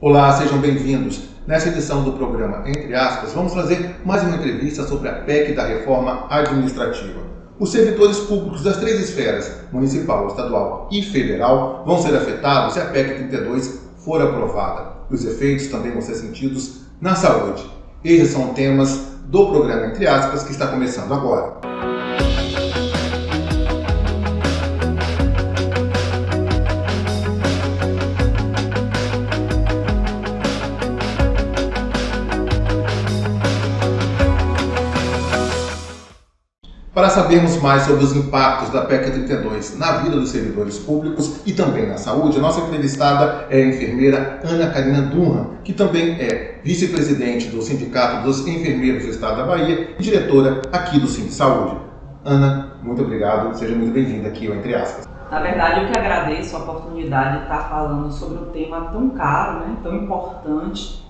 Olá, sejam bem-vindos. Nessa edição do programa Entre Aspas, vamos trazer mais uma entrevista sobre a PEC da Reforma Administrativa. Os servidores públicos das três esferas, municipal, estadual e federal, vão ser afetados se a PEC 32 for aprovada. Os efeitos também vão ser sentidos na saúde. Esses são temas do programa Entre Aspas, que está começando agora. Para sabermos mais sobre os impactos da PEC 32 na vida dos servidores públicos e também na saúde, a nossa entrevistada é a enfermeira Ana Karina Dunham, que também é vice-presidente do Sindicato dos Enfermeiros do Estado da Bahia e diretora aqui do Sim Saúde. Ana, muito obrigado, seja muito bem-vinda aqui ao Entre Aspas. Na verdade, eu que agradeço a oportunidade de estar falando sobre um tema tão caro, tão importante,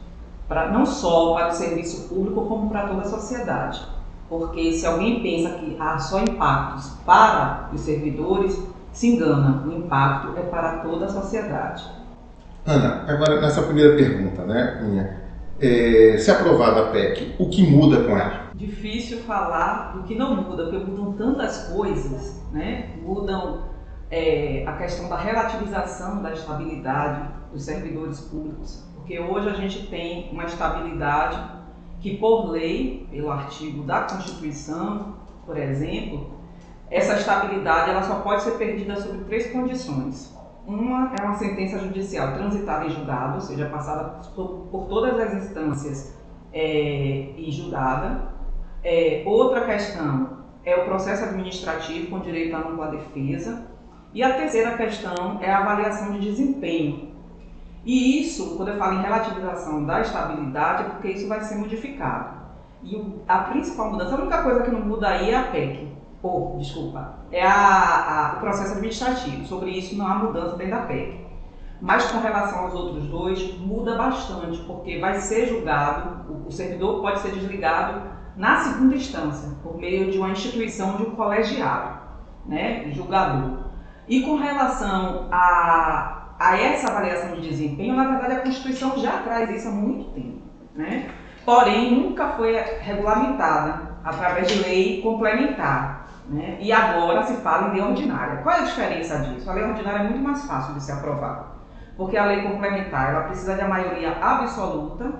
não só para o serviço público, como para toda a sociedade. Porque se alguém pensa que há só impactos para os servidores, se engana. O impacto é para toda a sociedade. Ana, agora nessa primeira pergunta, minha, se aprovada a PEC, o que muda com ela? Difícil falar do que não muda, porque mudam tantas coisas, Mudam a questão da relativização da estabilidade dos servidores públicos, porque hoje a gente tem uma estabilidade que, por lei, pelo artigo da Constituição, por exemplo, essa estabilidade ela só pode ser perdida sob três condições. Uma é uma sentença judicial transitada em julgado, ou seja, passada por todas as instâncias e julgada. Outra questão é o processo administrativo com direito à ampla defesa. E a terceira questão é a avaliação de desempenho. E isso, quando eu falo em relativização da estabilidade, é porque isso vai ser modificado. E a principal mudança, a única coisa que não muda aí é a PEC, é o processo administrativo. Sobre isso não há mudança dentro da PEC. Mas com relação aos outros dois, muda bastante, porque vai ser julgado, o servidor pode ser desligado na segunda instância, por meio de uma instituição de um colegiado, julgador. E com relação a essa avaliação de desempenho, na verdade a Constituição já traz isso há muito tempo, Porém, nunca foi regulamentada através de lei complementar, E agora se fala em lei ordinária. Qual é a diferença disso? A lei ordinária é muito mais fácil de ser aprovada, porque a lei complementar ela precisa de a maioria absoluta,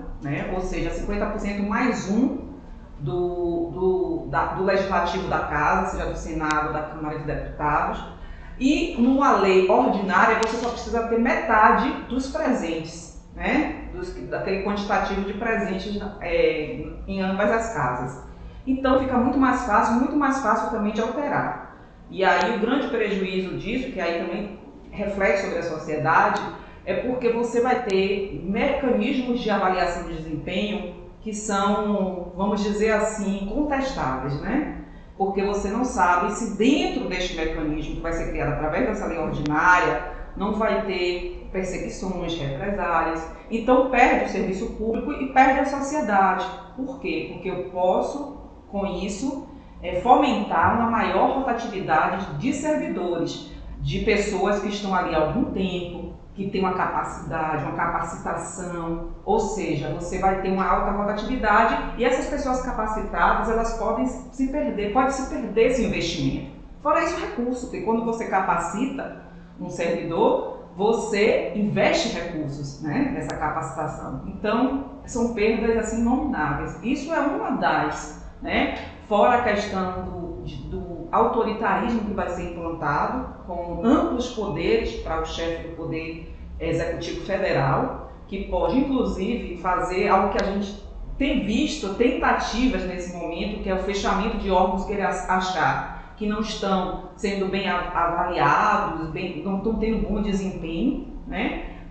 Ou seja, 50% mais um do legislativo da Casa, seja do Senado, da Câmara de Deputados. E numa lei ordinária você só precisa ter metade dos presentes, daquele quantitativo de presentes em ambas as casas. Então fica muito mais fácil também de alterar. E aí o grande prejuízo disso, que aí também reflete sobre a sociedade, é porque você vai ter mecanismos de avaliação de desempenho que são, vamos dizer assim, contestáveis, Porque você não sabe se dentro deste mecanismo que vai ser criado através dessa lei ordinária não vai ter perseguições, represálias. Então perde o serviço público e perde a sociedade. Por quê? Porque eu posso, com isso, fomentar uma maior rotatividade de servidores, de pessoas que estão ali há algum tempo, que tem uma capacidade, uma capacitação, ou seja, você vai ter uma alta rotatividade e essas pessoas capacitadas, elas podem se perder, esse investimento. Fora isso, recurso, porque quando você capacita um servidor, você investe recursos, nessa capacitação. Então, são perdas assim nomináveis. Isso é uma das, Fora a questão do autoritarismo que vai ser implantado, com amplos poderes para o chefe do Poder Executivo Federal, que pode, inclusive, fazer algo que a gente tem visto, tentativas nesse momento, que é o fechamento de órgãos que ele achar que não estão sendo bem avaliados, não estão tendo bom desempenho,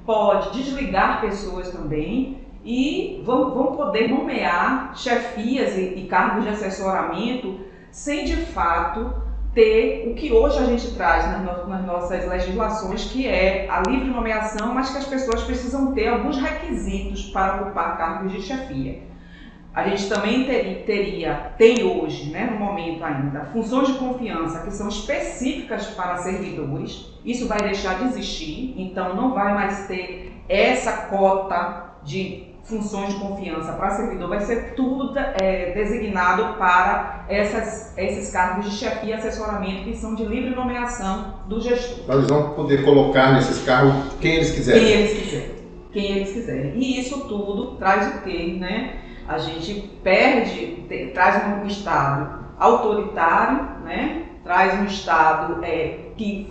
Pode desligar pessoas também e vão poder nomear chefias e cargos de assessoramento sem, de fato, ter o que hoje a gente traz nas nossas legislações, que é a livre nomeação, mas que as pessoas precisam ter alguns requisitos para ocupar cargos de chefia. A gente também tem hoje, no momento ainda, funções de confiança que são específicas para servidores. Isso vai deixar de existir, então não vai mais ter essa cota de funções de confiança para servidor vai ser tudo designado para esses cargos de chefia e assessoramento que são de livre nomeação do gestor. Então eles vão poder colocar nesses cargos quem eles quiserem. Quem eles quiserem. E isso tudo traz o quê, né? A gente traz um Estado autoritário, né? Traz um Estado que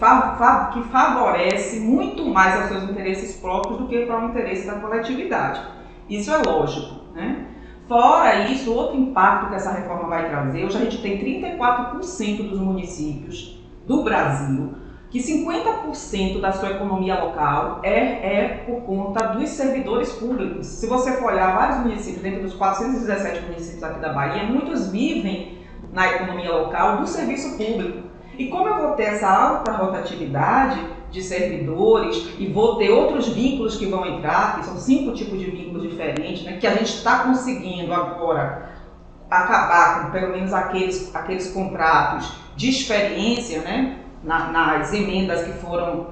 favorece muito mais aos seus interesses próprios do que para o interesse da coletividade. Isso é lógico, né? Fora isso, outro impacto que essa reforma vai trazer, hoje a gente tem 34% dos municípios do Brasil, que 50% da sua economia local é por conta dos servidores públicos. Se você for olhar vários municípios, dentro dos 417 municípios aqui da Bahia, muitos vivem na economia local do serviço público. E como eu vou ter essa alta rotatividade de servidores e vou ter outros vínculos que vão entrar, que são 5 tipos de vínculos diferentes, né, que a gente está conseguindo agora acabar com pelo menos aqueles contratos de experiência, né, nas emendas que foram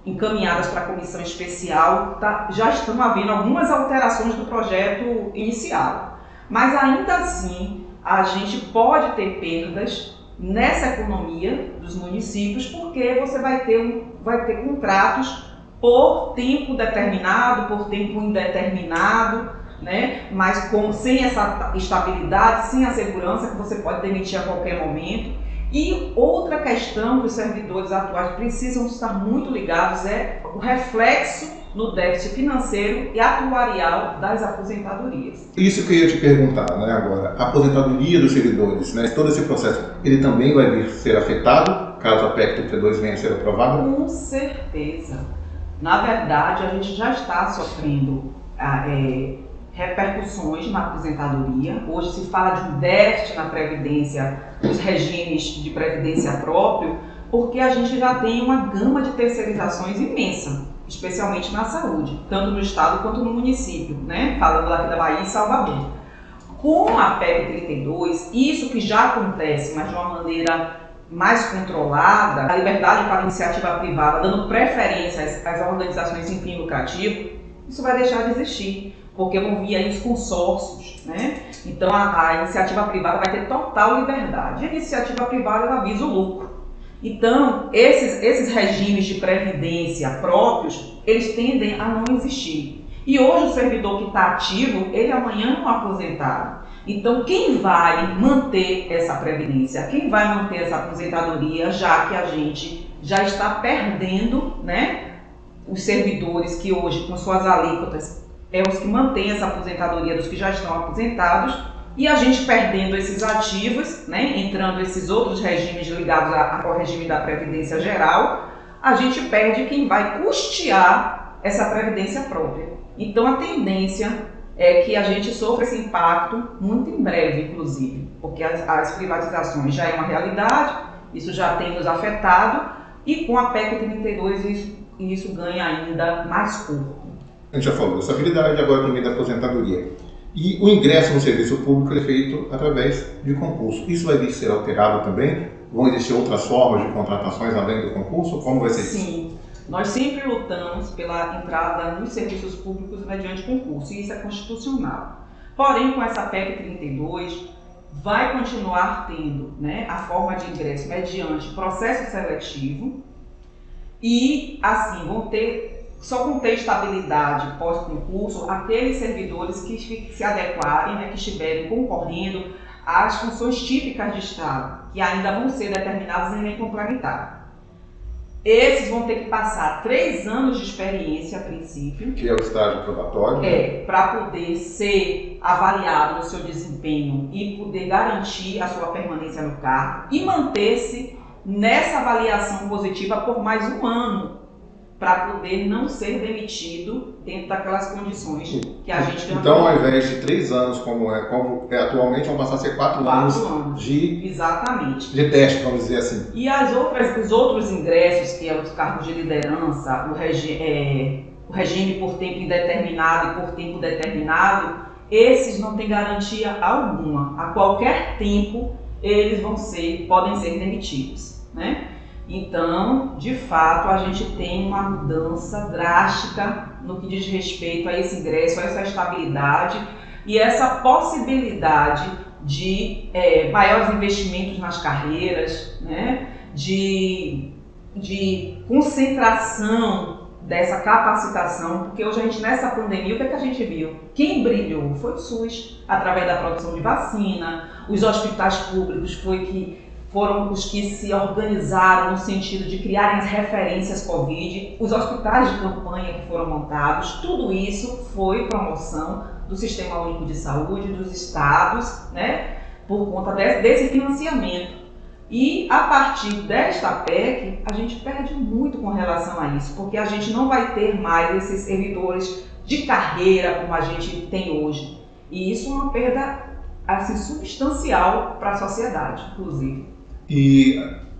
encaminhadas para a comissão especial, já estão havendo algumas alterações do projeto inicial. Mas ainda assim, a gente pode ter perdas nessa economia dos municípios, porque você vai ter contratos por tempo determinado, por tempo indeterminado, né? Mas sem essa estabilidade, sem a segurança que você pode demitir a qualquer momento. E outra questão que os servidores atuais precisam estar muito ligados é o reflexo no déficit financeiro e atuarial das aposentadorias. Isso que eu ia te perguntar, né, agora. A aposentadoria dos servidores, né, todo esse processo, ele também vai vir ser afetado caso a PEC 32 venha a ser aprovada? Com certeza. Na verdade, a gente já está sofrendo repercussões na aposentadoria. Hoje se fala de um déficit na previdência, nos regimes de previdência próprio, porque a gente já tem uma gama de terceirizações imensa, especialmente na saúde, tanto no estado quanto no município, né? Falando aqui da Bahia e Salvador. Com a PEC 32, isso que já acontece, mas de uma maneira mais controlada, a liberdade para a iniciativa privada, dando preferência às organizações sem fim lucrativo, isso vai deixar de existir, porque vão vir aí os consórcios, né? Então a iniciativa privada vai ter total liberdade. E a iniciativa privada ela visa o lucro. Então esses regimes de previdência próprios, eles tendem a não existir. E hoje o servidor que está ativo, ele amanhã é um aposentado. Então quem vai manter essa previdência? Quem vai manter essa aposentadoria, já que a gente já está perdendo, né, os servidores que hoje, com suas alíquotas, os que mantêm essa aposentadoria dos que já estão aposentados, e a gente perdendo esses ativos, né, entrando esses outros regimes ligados ao regime da Previdência Geral, a gente perde quem vai custear essa Previdência própria. Então a tendência é que a gente sofra esse impacto muito em breve, inclusive, porque as privatizações já é uma realidade, isso já tem nos afetado, e com a PEC 32 isso ganha ainda mais corpo. A gente já falou da estabilidade, agora também da aposentadoria. E o ingresso no serviço público é feito através de concurso. Isso vai vir ser alterado também? Vão existir outras formas de contratações além do concurso? Como vai ser isso? Sim, nós sempre lutamos pela entrada nos serviços públicos mediante concurso, e isso é constitucional. Porém, com essa PEC 32, vai continuar tendo, né, a forma de ingresso mediante processo seletivo, e assim só vão ter estabilidade pós-concurso aqueles servidores que se adequarem, né, que estiverem concorrendo às funções típicas de Estado, que ainda vão ser determinadas em lei complementar. Esses vão ter que passar 3 anos de experiência, a princípio. Que é o estágio probatório. Para poder ser avaliado no seu desempenho e poder garantir a sua permanência no cargo e manter-se nessa avaliação positiva por mais 1 ano, para poder não ser demitido dentro daquelas condições que a gente tem. Então, ao invés de 3 anos, como é atualmente, vão passar a ser 4 anos de, exatamente, de teste, vamos dizer assim. E os outros ingressos, que são os cargos de liderança, o regime por tempo indeterminado e por tempo determinado, esses não têm garantia alguma. A qualquer tempo, eles podem ser demitidos, né? Então, de fato, a gente tem uma mudança drástica no que diz respeito a esse ingresso, a essa estabilidade e essa possibilidade de maiores investimentos nas carreiras, né? de concentração dessa capacitação, porque hoje a gente, nessa pandemia, o que é que a gente viu? Quem brilhou foi o SUS, através da produção de vacina, os hospitais públicos foram os que se organizaram no sentido de criarem as referências Covid, os hospitais de campanha que foram montados, tudo isso foi promoção do Sistema Único de Saúde, dos estados, né, por conta desse financiamento. E a partir desta PEC, a gente perde muito com relação a isso, porque a gente não vai ter mais esses servidores de carreira como a gente tem hoje. E isso é uma perda assim, substancial para a sociedade, inclusive. E,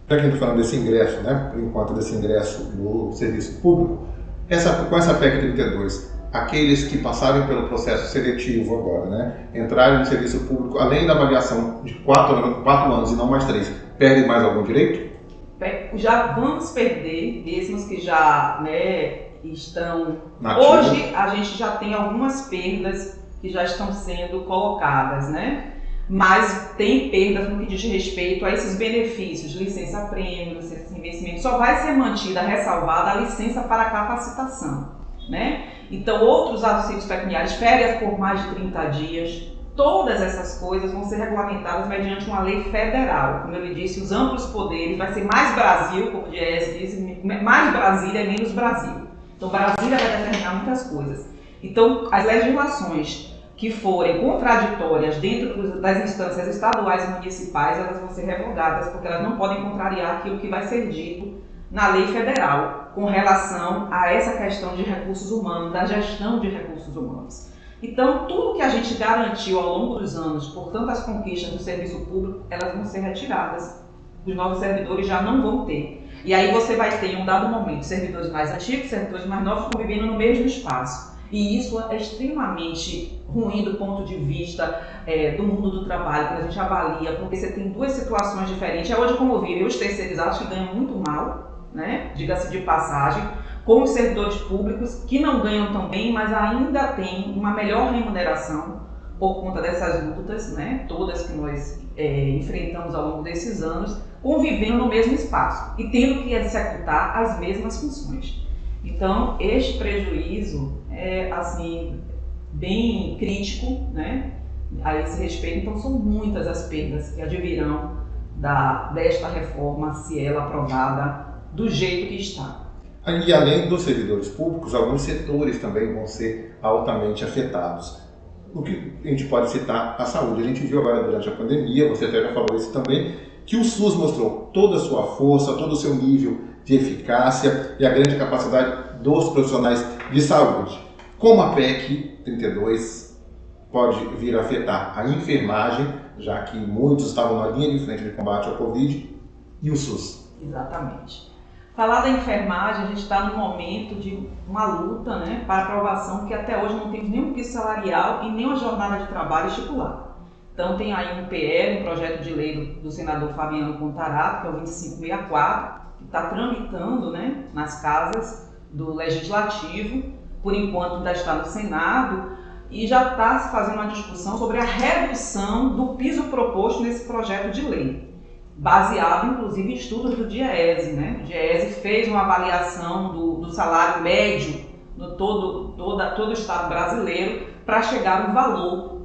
já que a gente está falando desse ingresso, né, por enquanto desse ingresso no serviço público, com essa PEC 32, aqueles que passaram pelo processo seletivo agora, né, entrarem no serviço público, além da avaliação de 4 anos e não mais 3, perdem mais algum direito? Já vamos perder, mesmo que já, né, estão... Nativa. Hoje a gente já tem algumas perdas que já estão sendo colocadas, né? Mas tem perdas no que diz respeito a esses benefícios, licença-prêmio, licença de investimento, só vai ser mantida, ressalvada a licença para capacitação, né? Então, outros auxílios pecuniários, férias por mais de 30 dias, todas essas coisas vão ser regulamentadas mediante uma lei federal. Como eu lhe disse, os amplos poderes, vai ser mais Brasil, como o Diese diz, mais Brasília e menos Brasil. Então, Brasília vai determinar muitas coisas. Então, as legislações que forem contraditórias dentro das instâncias estaduais e municipais, elas vão ser revogadas, porque elas não podem contrariar aquilo que vai ser dito na lei federal com relação a essa questão de recursos humanos, da gestão de recursos humanos. Então, tudo que a gente garantiu ao longo dos anos, por tantas conquistas do serviço público, elas vão ser retiradas. Os novos servidores já não vão ter. E aí você vai ter, em um dado momento, servidores mais antigos, servidores mais novos convivendo no mesmo espaço. E isso é extremamente ruim do ponto de vista do mundo do trabalho, quando a gente avalia, porque você tem duas situações diferentes. É hoje como viram os terceirizados que ganham muito mal, né? Diga-se de passagem, com os servidores públicos que não ganham tão bem, mas ainda têm uma melhor remuneração por conta dessas lutas, né? Todas que nós enfrentamos ao longo desses anos, convivendo no mesmo espaço e tendo que executar as mesmas funções. Então, este prejuízo é, assim, bem crítico, né, a esse respeito. Então, são muitas as perdas que advirão desta reforma, se ela aprovada do jeito que está. E além dos servidores públicos, alguns setores também vão ser altamente afetados. O que a gente pode citar a saúde. A gente viu agora durante a pandemia, você até já falou isso também, que o SUS mostrou toda a sua força, todo o seu nível de eficácia e a grande capacidade dos profissionais de saúde. Como a PEC 32 pode vir a afetar a enfermagem, já que muitos estavam na linha de frente de combate ao Covid, e o SUS? Exatamente. Falar da enfermagem, a gente está num momento de uma luta, né, para aprovação, que até hoje não temos nenhum piso salarial e nenhuma jornada de trabalho estipulada. Então tem aí um PL, um projeto de lei do senador Fabiano Contarato, que é o 2564, que está tramitando, né, nas casas do Legislativo, por enquanto ainda está no Senado, e já está se fazendo uma discussão sobre a redução do piso proposto nesse projeto de lei, baseado inclusive em estudos do Diese, né? O Diese fez uma avaliação do salário médio no todo o Estado brasileiro para chegar no valor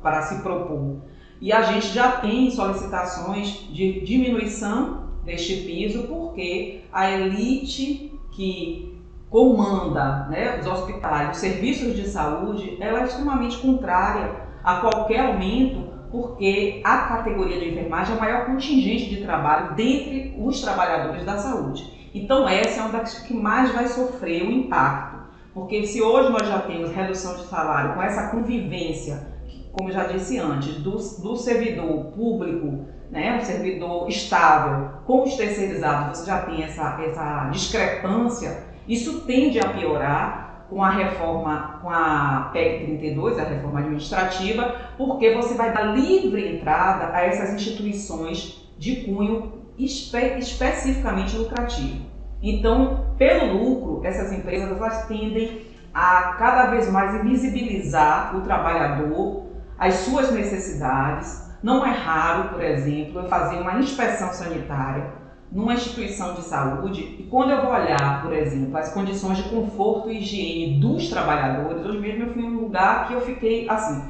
para se propor. E a gente já tem solicitações de diminuição deste piso, porque a elite que comanda, né, os hospitais, os serviços de saúde, ela é extremamente contrária a qualquer aumento, porque a categoria de enfermagem é o maior contingente de trabalho dentre os trabalhadores da saúde. Então essa é uma das que mais vai sofrer o impacto, porque se hoje nós já temos redução de salário com essa convivência, como eu já disse antes, do servidor público, né, um servidor estável, com os terceirizados, você já tem essa discrepância, isso tende a piorar com a reforma, com a PEC 32, a reforma administrativa, porque você vai dar livre entrada a essas instituições de cunho especificamente lucrativo. Então, pelo lucro, essas empresas elas tendem a cada vez mais invisibilizar o trabalhador, as suas necessidades. Não é raro, por exemplo, eu fazer uma inspeção sanitária numa instituição de saúde e quando eu vou olhar, por exemplo, as condições de conforto e higiene dos trabalhadores, hoje mesmo eu fui em um lugar que eu fiquei assim,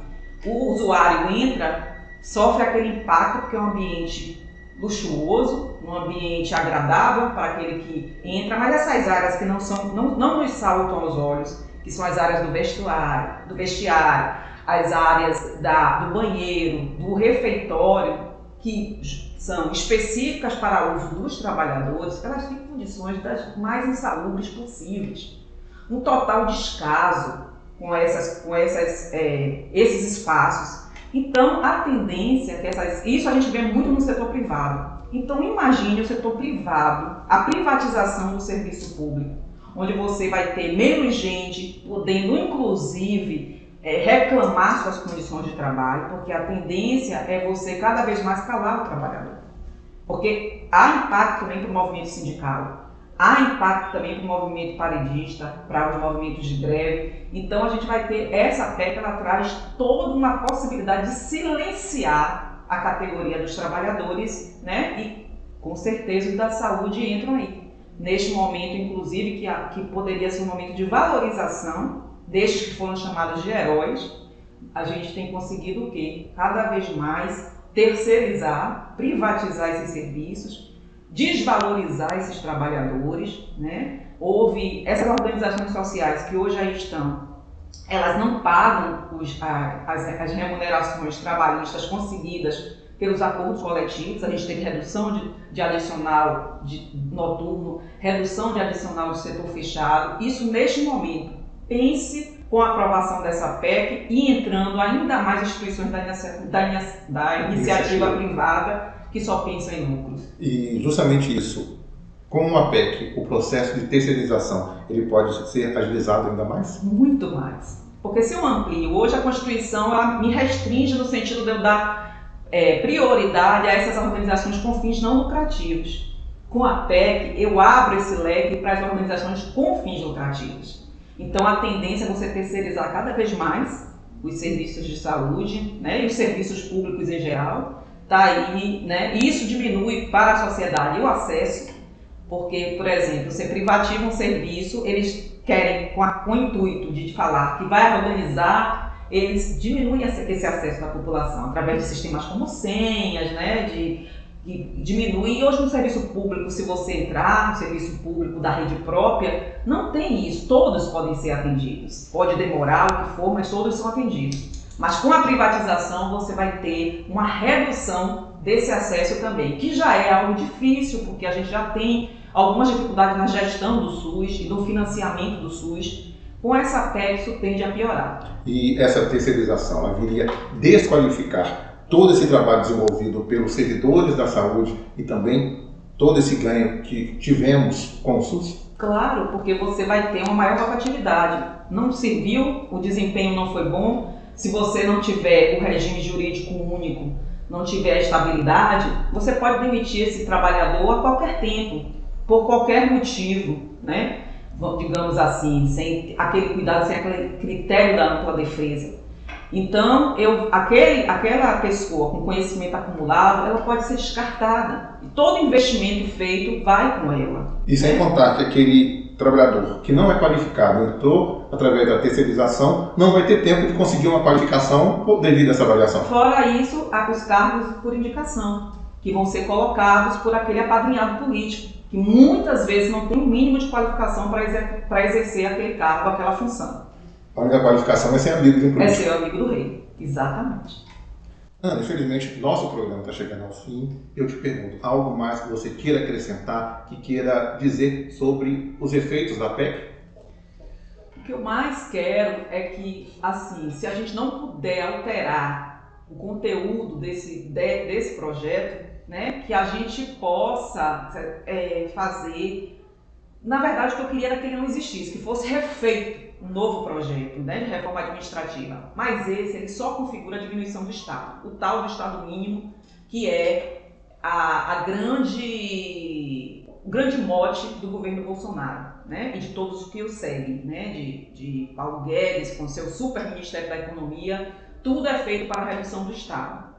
o usuário entra, sofre aquele impacto porque é um ambiente luxuoso, um ambiente agradável para aquele que entra, mas essas áreas que não nos saltam aos olhos, que são as áreas do vestiário, as áreas do banheiro, do refeitório, que são específicas para o uso dos trabalhadores, elas têm condições das mais insalubres possíveis. Um total descaso com esses espaços. Então, a tendência é que isso a gente vê muito no setor privado. Então, imagine o setor privado, a privatização do serviço público, onde você vai ter menos gente podendo, inclusive, reclamar suas condições de trabalho, porque a tendência é você cada vez mais calar o trabalhador. Porque há impacto também para o movimento sindical, há impacto também para o movimento paredista, para os movimentos de greve. Então a gente vai ter essa PEC, ela traz toda uma possibilidade de silenciar a categoria dos trabalhadores, né? E com certeza os da saúde entram aí. Neste momento, inclusive, que poderia ser um momento de valorização destes que foram chamados de heróis, a gente tem conseguido o quê? Cada vez mais terceirizar, privatizar esses serviços, desvalorizar esses trabalhadores, né? Houve essas organizações sociais que hoje aí estão, elas não pagam as remunerações trabalhistas conseguidas pelos acordos coletivos. A gente teve redução de adicional de noturno, redução de adicional do setor fechado. Isso neste momento. Pense com a aprovação dessa PEC e entrando ainda mais instituições da iniciativa privada que só pensam em lucros. E justamente isso, com a PEC, o processo de terceirização, ele pode ser agilizado ainda mais? Muito mais. Porque se eu amplio, hoje a Constituição ela me restringe no sentido de eu dar prioridade a essas organizações com fins não lucrativos. Com a PEC, eu abro esse leque para as organizações com fins lucrativos. Então a tendência é você terceirizar cada vez mais os serviços de saúde, né, e os serviços públicos em geral. Tá aí, né, e isso diminui para a sociedade o acesso, porque, por exemplo, você privativa um serviço, eles querem, com o intuito de falar que vai organizar, eles diminuem esse acesso da população através de sistemas como senhas, né, que diminui. E hoje no serviço público, se você entrar no serviço público da rede própria, não tem isso, todos podem ser atendidos. Pode demorar o que for, mas todos são atendidos. Mas com a privatização você vai ter uma redução desse acesso também, que já é algo difícil, porque a gente já tem algumas dificuldades na gestão do SUS e no financiamento do SUS. Com essa PEC isso tende a piorar. E essa terceirização, ela viria desqualificar todo esse trabalho desenvolvido pelos servidores da saúde e também todo esse ganho que tivemos com o SUS? Claro, porque você vai ter uma maior rotatividade. Não serviu, o desempenho não foi bom. Se você não tiver o regime jurídico único, não tiver a estabilidade, você pode demitir esse trabalhador a qualquer tempo, por qualquer motivo, né? Digamos assim, sem aquele cuidado, sem aquele critério da ampla defesa. Então, aquela pessoa com conhecimento acumulado, ela pode ser descartada. E todo investimento feito vai com ela. E sem contar que aquele trabalhador que não é qualificado entrou através da terceirização, não vai ter tempo de conseguir uma qualificação devido a essa avaliação. Fora isso, há os cargos por indicação, que vão ser colocados por aquele apadrinhado político, que muitas vezes não tem o mínimo de qualificação para exercer aquele cargo, aquela função. A única qualificação é ser amigo do político. É ser amigo do rei, exatamente. Ana, infelizmente, nosso programa está chegando ao fim. Eu te pergunto, algo mais que você queira acrescentar, que queira dizer sobre os efeitos da PEC? O que eu mais quero é que, assim, se a gente não puder alterar o conteúdo desse projeto, né, que a gente possa fazer. Na verdade, o que eu queria era que ele não existisse, que fosse refeito um novo projeto, né, de reforma administrativa. Mas ele só configura a diminuição do Estado, o tal do Estado mínimo, que é o grande mote do governo Bolsonaro, né? E de todos os que o seguem, né? De Paulo Guedes, com seu super Ministério da Economia, tudo é feito para a redução do Estado.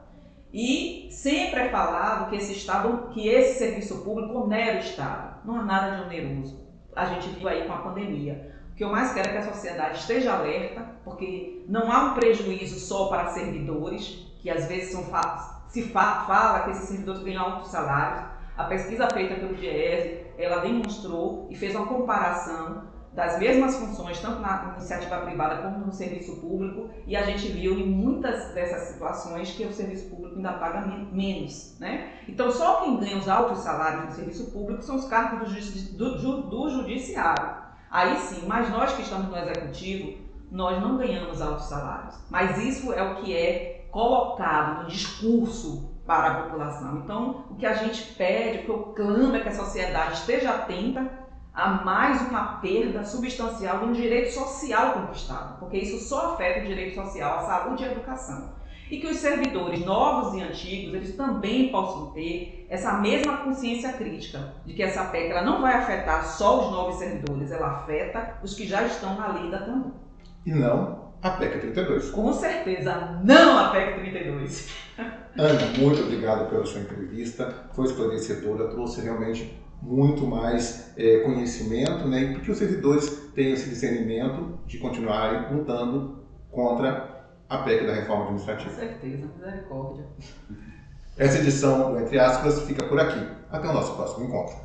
E sempre é falado que esse serviço público onera o Estado. Não há nada de oneroso. A gente viu aí com a pandemia. O que eu mais quero é que a sociedade esteja alerta, porque não há um prejuízo só para servidores, que às vezes fala que esses servidores ganham altos salários. A pesquisa feita pelo DIEESE, ela demonstrou e fez uma comparação das mesmas funções, tanto na iniciativa privada como no serviço público, e a gente viu em muitas dessas situações que o serviço público ainda paga menos, né? Então, só quem ganha os altos salários no serviço público são os cargos do judiciário. Aí sim, mas nós que estamos no executivo, nós não ganhamos altos salários. Mas isso é o que é colocado no discurso para a população. Então, o que a gente pede, o que eu clamo é que a sociedade esteja atenta a mais uma perda substancial de um direito social conquistado, porque isso só afeta o direito social, a saúde e a educação. E que os servidores novos e antigos, eles também possam ter essa mesma consciência crítica de que essa PEC ela não vai afetar só os novos servidores, ela afeta os que já estão na lida também. E não a PEC 32. Com certeza, não a PEC 32. Ana, muito obrigado pela sua entrevista, foi esclarecedora, trouxe realmente muito mais conhecimento, né, e que os servidores tenham esse discernimento de continuarem lutando contra a PEC da reforma administrativa. Com certeza, misericórdia. Essa edição do Entre Aspas fica por aqui. Até o nosso próximo encontro.